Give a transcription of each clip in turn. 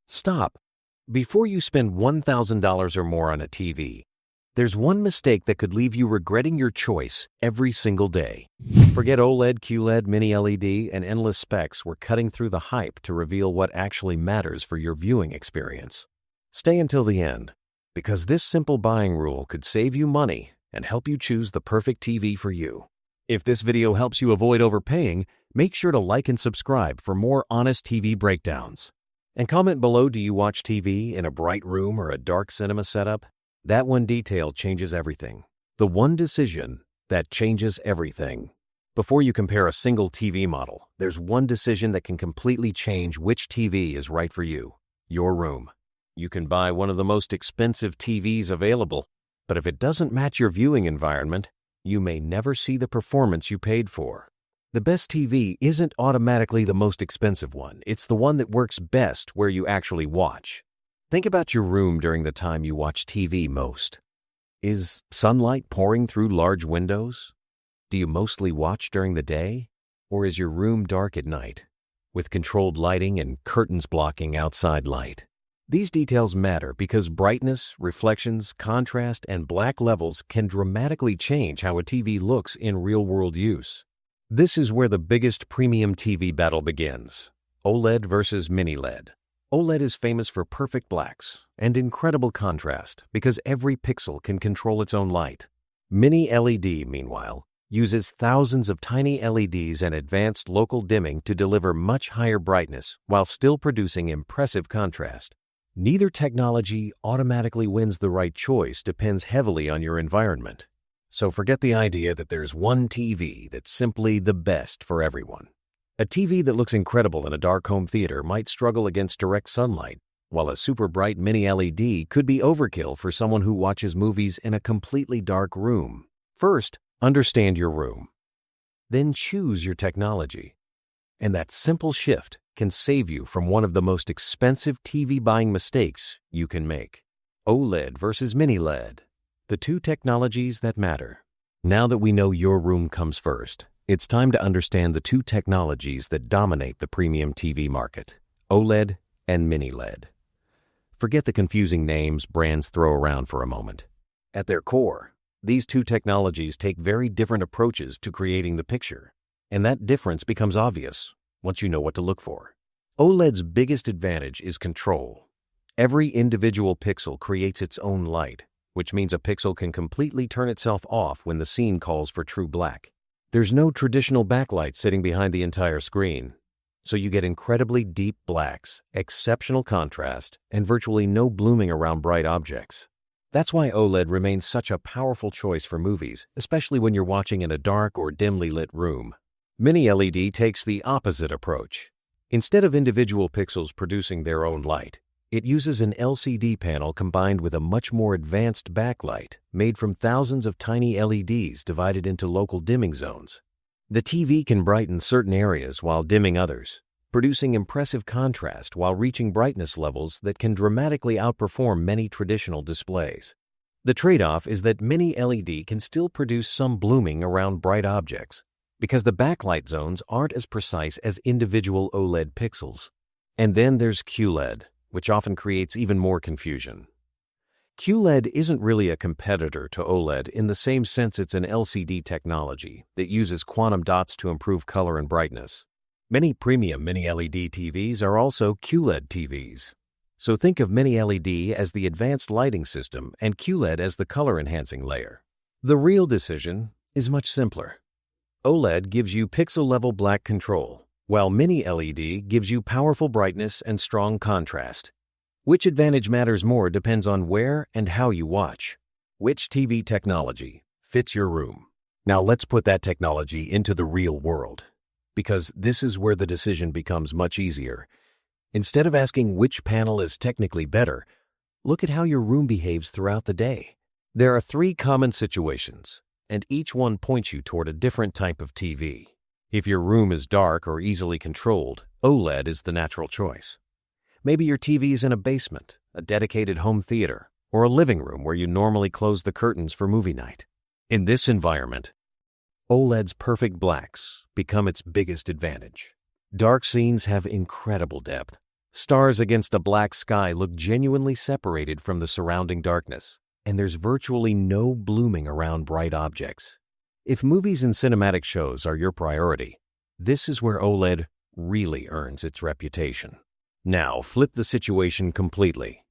Stop. Before you spend $1,000 or more on a TV, there's one mistake that could leave you regretting your choice every single day. Forget OLED, QLED, Mini LED, and endless specs. We're cutting through the hype to reveal what actually matters for your viewing experience. Stay until the end, because this simple buying rule could save you money and help you choose the perfect TV for you. If this video helps you avoid overpaying, make sure to like and subscribe for more honest TV breakdowns. And comment below, do you watch TV in a bright room or a dark cinema setup? That one detail changes everything. The one decision that changes everything. Before you compare a single TV model, there's one decision that can completely change which TV is right for you: your room. You can buy one of the most expensive TVs available, but if it doesn't match your viewing environment, you may never see the performance you paid for. The best TV isn't automatically the most expensive one. It's the one that works best where you actually watch. Think about your room during the time you watch TV most. Is sunlight pouring through large windows? Do you mostly watch during the day? Or is your room dark at night, with controlled lighting and curtains blocking outside light? These details matter because brightness, reflections, contrast, and black levels can dramatically change how a TV looks in real-world use. This is where the biggest premium TV battle begins: OLED versus Mini LED. OLED is famous for perfect blacks and incredible contrast because every pixel can control its own light. Mini LED, meanwhile, uses thousands of tiny LEDs and advanced local dimming to deliver much higher brightness while still producing impressive contrast. Neither technology automatically wins. The right choice depends heavily on your environment. So forget the idea that there's one TV that's simply the best for everyone. A TV that looks incredible in a dark home theater might struggle against direct sunlight, while a super bright Mini LED could be overkill for someone who watches movies in a completely dark room. First, understand your room. Then choose your technology. And that simple shift can save you from one of the most expensive TV buying mistakes you can make. OLED versus Mini LED. The two technologies that matter. Now that we know your room comes first, it's time to understand the two technologies that dominate the premium TV market: OLED and Mini LED. Forget the confusing names brands throw around for a moment. At their core, these two technologies take very different approaches to creating the picture, and that difference becomes obvious once you know what to look for. OLED's biggest advantage is control. Every individual pixel creates its own light, which means a pixel can completely turn itself off when the scene calls for true black. There's no traditional backlight sitting behind the entire screen, so you get incredibly deep blacks, exceptional contrast, and virtually no blooming around bright objects. That's why OLED remains such a powerful choice for movies, especially when you're watching in a dark or dimly lit room. Mini LED takes the opposite approach. Instead of individual pixels producing their own light, it uses an LCD panel combined with a much more advanced backlight made from thousands of tiny LEDs divided into local dimming zones. The TV can brighten certain areas while dimming others, producing impressive contrast while reaching brightness levels that can dramatically outperform many traditional displays. The trade-off is that Mini LED can still produce some blooming around bright objects because the backlight zones aren't as precise as individual OLED pixels. And then there's QLED, which often creates even more confusion. QLED isn't really a competitor to OLED in the same sense. It's an LCD technology that uses quantum dots to improve color and brightness. Many premium Mini LED TVs are also QLED TVs. So think of Mini LED as the advanced lighting system and QLED as the color-enhancing layer. The real decision is much simpler. OLED gives you pixel-level black control, while Mini LED gives you powerful brightness and strong contrast. Which advantage matters more depends on where and how you watch. Which TV technology fits your room? Now let's put that technology into the real world, because this is where the decision becomes much easier. Instead of asking which panel is technically better, look at how your room behaves throughout the day. There are 3 common situations, and each one points you toward a different type of TV. If your room is dark or easily controlled, OLED is the natural choice. Maybe your TV is in a basement, a dedicated home theater, or a living room where you normally close the curtains for movie night. In this environment, OLED's perfect blacks become its biggest advantage. Dark scenes have incredible depth. Stars against a black sky look genuinely separated from the surrounding darkness, and there's virtually no blooming around bright objects. If movies and cinematic shows are your priority, this is where OLED really earns its reputation. Now, flip the situation completely.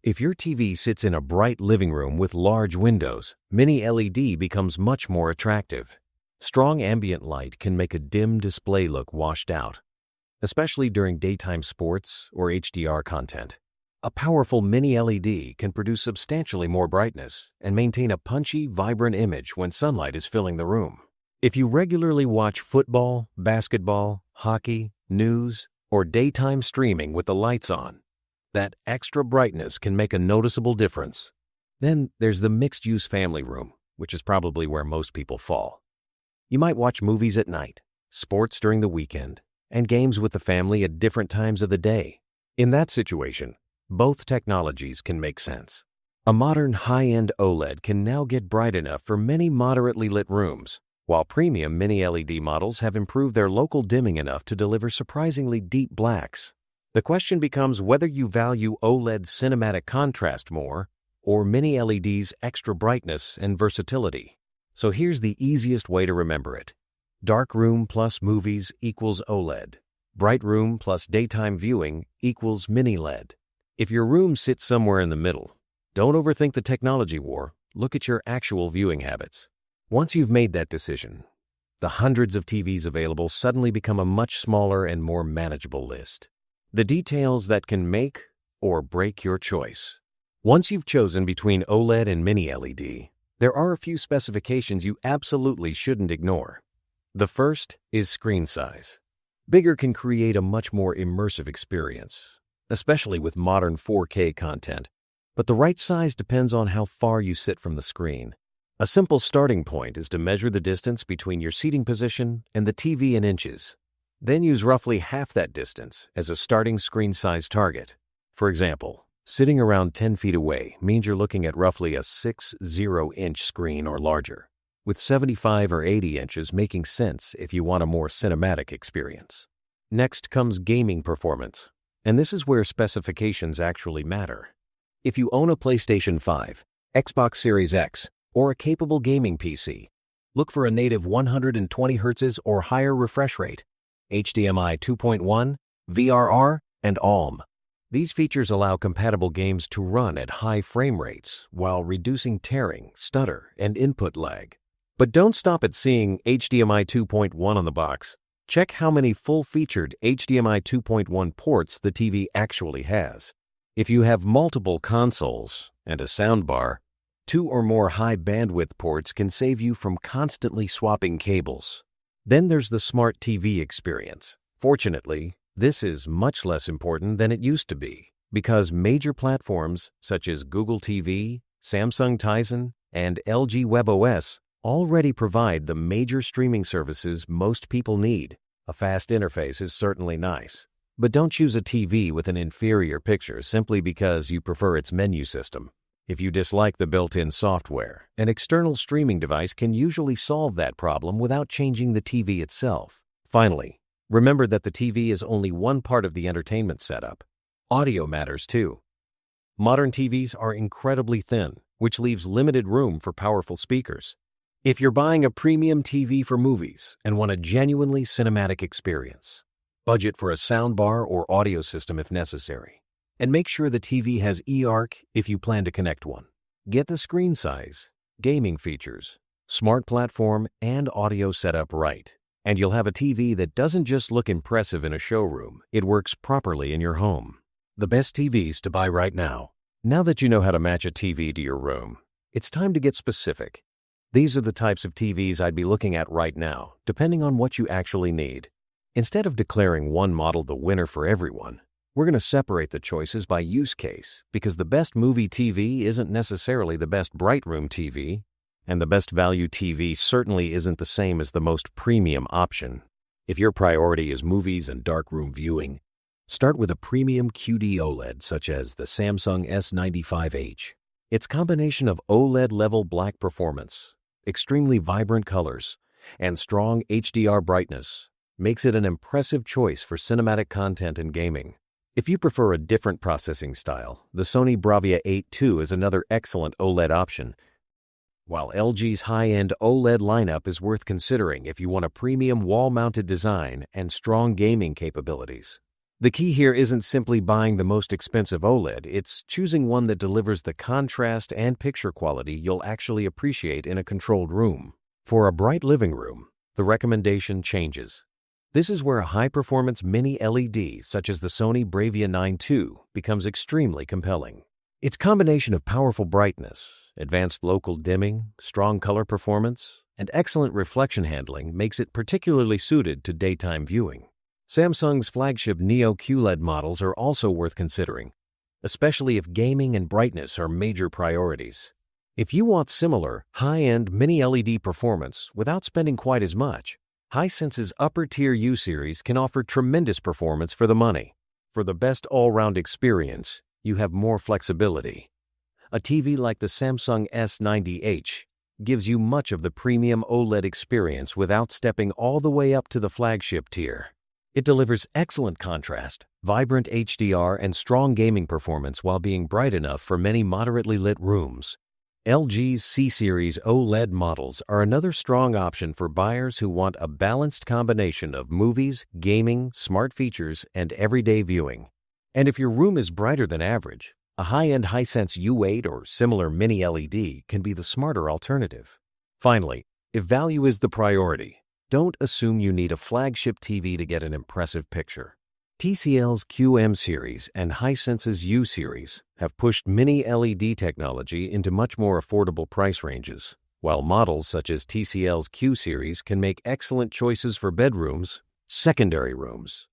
If your TV sits in a bright living room with large windows, Mini LED becomes much more attractive. Strong ambient light can make a dim display look washed out, especially during daytime sports or HDR content. A powerful Mini LED can produce substantially more brightness and maintain a punchy, vibrant image when sunlight is filling the room. If you regularly watch football, basketball, hockey, news, or daytime streaming with the lights on, that extra brightness can make a noticeable difference. Then there's the mixed-use family room, which is probably where most people fall. You might watch movies at night, sports during the weekend, and games with the family at different times of the day. In that situation, both technologies can make sense. A modern high-end OLED can now get bright enough for many moderately lit rooms, while premium Mini LED models have improved their local dimming enough to deliver surprisingly deep blacks. The question becomes whether you value OLED's cinematic contrast more or Mini LED's extra brightness and versatility. So here's the easiest way to remember it. Dark room plus movies equals OLED. Bright room plus daytime viewing equals Mini LED. If your room sits somewhere in the middle, don't overthink the technology war. Look at your actual viewing habits. Once you've made that decision, the hundreds of TVs available suddenly become a much smaller and more manageable list. The details that can make or break your choice. Once you've chosen between OLED and Mini LED, there are a few specifications you absolutely shouldn't ignore. The first is screen size. Bigger can create a much more immersive experience, especially with modern 4K content, but the right size depends on how far you sit from the screen. A simple starting point is to measure the distance between your seating position and the TV in inches. Then use roughly half that distance as a starting screen size target. For example, sitting around 10 feet away means you're looking at roughly a 60-inch screen or larger, with 75 or 80 inches making sense if you want a more cinematic experience. Next comes gaming performance, and this is where specifications actually matter. If you own a PlayStation 5, Xbox Series X, or a capable gaming PC, look for a native 120 Hz or higher refresh rate, HDMI 2.1, VRR, and ALM. These features allow compatible games to run at high frame rates while reducing tearing, stutter, and input lag. But don't stop at seeing HDMI 2.1 on the box. Check how many full-featured HDMI 2.1 ports the TV actually has. If you have multiple consoles and a soundbar, 2 or more high-bandwidth ports can save you from constantly swapping cables. Then there's the smart TV experience. Fortunately, this is much less important than it used to be because major platforms such as Google TV, Samsung Tizen, and LG WebOS already provide the major streaming services most people need. A fast interface is certainly nice, but don't choose a TV with an inferior picture simply because you prefer its menu system. If you dislike the built-in software, an external streaming device can usually solve that problem without changing the TV itself. Finally, remember that the TV is only one part of the entertainment setup. Audio matters too. Modern TVs are incredibly thin, which leaves limited room for powerful speakers. If you're buying a premium TV for movies and want a genuinely cinematic experience, budget for a soundbar or audio system if necessary. And make sure the TV has eARC if you plan to connect one. Get the screen size, gaming features, smart platform, and audio setup right. And you'll have a TV that doesn't just look impressive in a showroom, it works properly in your home. The best TVs to buy right now. Now that you know how to match a TV to your room, it's time to get specific. These are the types of TVs I'd be looking at right now, depending on what you actually need. Instead of declaring one model the winner for everyone, we're going to separate the choices by use case because the best movie TV isn't necessarily the best bright room TV, and the best value TV certainly isn't the same as the most premium option. If your priority is movies and darkroom viewing, start with a premium QD-OLED such as the Samsung S95H. Its combination of OLED-level black performance, extremely vibrant colors, and strong HDR brightness makes it an impressive choice for cinematic content and gaming. If you prefer a different processing style, the Sony Bravia 8 II is another excellent OLED option, while LG's high-end OLED lineup is worth considering if you want a premium wall-mounted design and strong gaming capabilities. The key here isn't simply buying the most expensive OLED, it's choosing one that delivers the contrast and picture quality you'll actually appreciate in a controlled room. For a bright living room, the recommendation changes. This is where a high-performance Mini LED, such as the Sony Bravia 9 II, becomes extremely compelling. Its combination of powerful brightness, advanced local dimming, strong color performance, and excellent reflection handling makes it particularly suited to daytime viewing. Samsung's flagship Neo QLED models are also worth considering, especially if gaming and brightness are major priorities. If you want similar, high-end Mini LED performance without spending quite as much, Hisense's upper-tier U series can offer tremendous performance for the money. For the best all-round experience, you have more flexibility. A TV like the Samsung S90H gives you much of the premium OLED experience without stepping all the way up to the flagship tier. It delivers excellent contrast, vibrant HDR, and strong gaming performance while being bright enough for many moderately lit rooms. LG's C-Series OLED models are another strong option for buyers who want a balanced combination of movies, gaming, smart features, and everyday viewing. And if your room is brighter than average, a high-end Hisense U8 or similar Mini LED can be the smarter alternative. Finally, if value is the priority, don't assume you need a flagship TV to get an impressive picture. TCL's QM series and Hisense's U series have pushed Mini LED technology into much more affordable price ranges, while models such as TCL's Q series can make excellent choices for bedrooms, secondary rooms,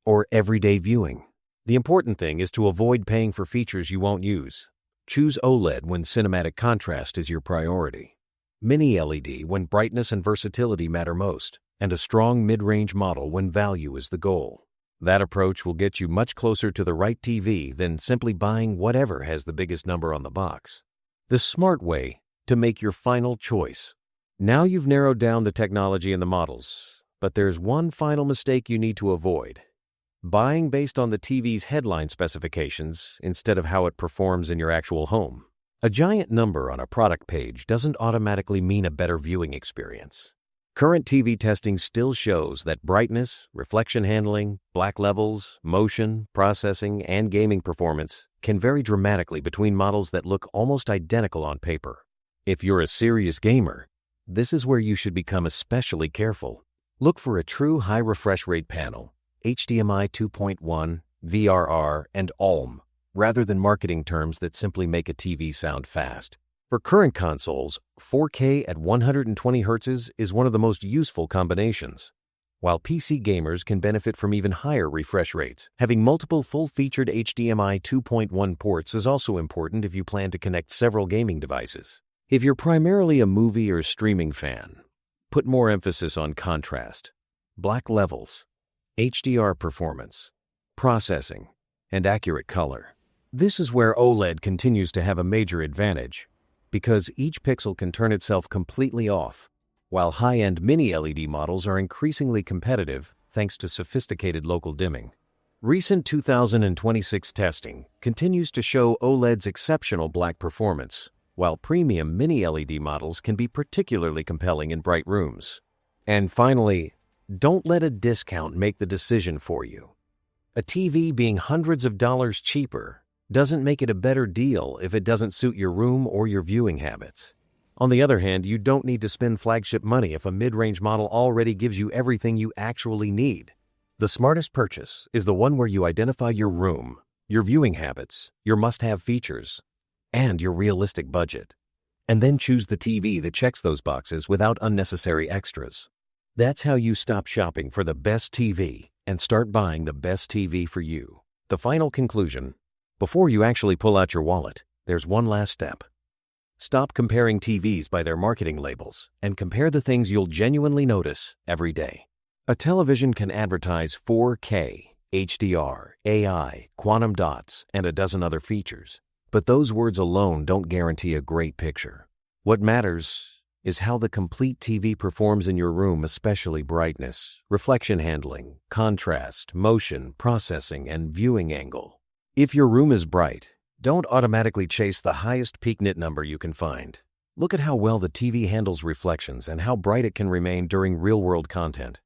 or everyday viewing. The important thing is to avoid paying for features you won't use. Choose OLED when cinematic contrast is your priority, Mini LED when brightness and versatility matter most, and a strong mid-range model when value is the goal. That approach will get you much closer to the right TV than simply buying whatever has the biggest number on the box. The smart way to make your final choice. Now you've narrowed down the technology and the models, but there's one final mistake you need to avoid. Buying based on the TV's headline specifications instead of how it performs in your actual home. A giant number on a product page doesn't automatically mean a better viewing experience. Current TV testing still shows that brightness, reflection handling, black levels, motion, processing, and gaming performance can vary dramatically between models that look almost identical on paper. If you're a serious gamer, this is where you should become especially careful. Look for a true high refresh rate panel, HDMI 2.1, VRR, and OLM, rather than marketing terms that simply make a TV sound fast. For current consoles, 4K at 120 Hz is one of the most useful combinations, while PC gamers can benefit from even higher refresh rates. Having multiple full-featured HDMI 2.1 ports is also important if you plan to connect several gaming devices. If you're primarily a movie or streaming fan, put more emphasis on contrast, black levels, HDR performance, processing, and accurate color. This is where OLED continues to have a major advantage, because each pixel can turn itself completely off, while high-end Mini LED models are increasingly competitive thanks to sophisticated local dimming. Recent 2026 testing continues to show OLED's exceptional black performance, while premium Mini LED models can be particularly compelling in bright rooms. And finally, don't let a discount make the decision for you. A TV being hundreds of dollars cheaper doesn't make it a better deal if it doesn't suit your room or your viewing habits. On the other hand, you don't need to spend flagship money if a mid-range model already gives you everything you actually need. The smartest purchase is the one where you identify your room, your viewing habits, your must-have features, and your realistic budget, and then choose the TV that checks those boxes without unnecessary extras. That's how you stop shopping for the best TV and start buying the best TV for you. The final conclusion: before you actually pull out your wallet, there's one last step. Stop comparing TVs by their marketing labels and compare the things you'll genuinely notice every day. A television can advertise 4K, HDR, AI, quantum dots, and a dozen other features. But those words alone don't guarantee a great picture. What matters is how the complete TV performs in your room, especially brightness, reflection handling, contrast, motion, processing, and viewing angle. If your room is bright, don't automatically chase the highest peak nit number you can find. Look at how well the TV handles reflections and how bright it can remain during real-world content.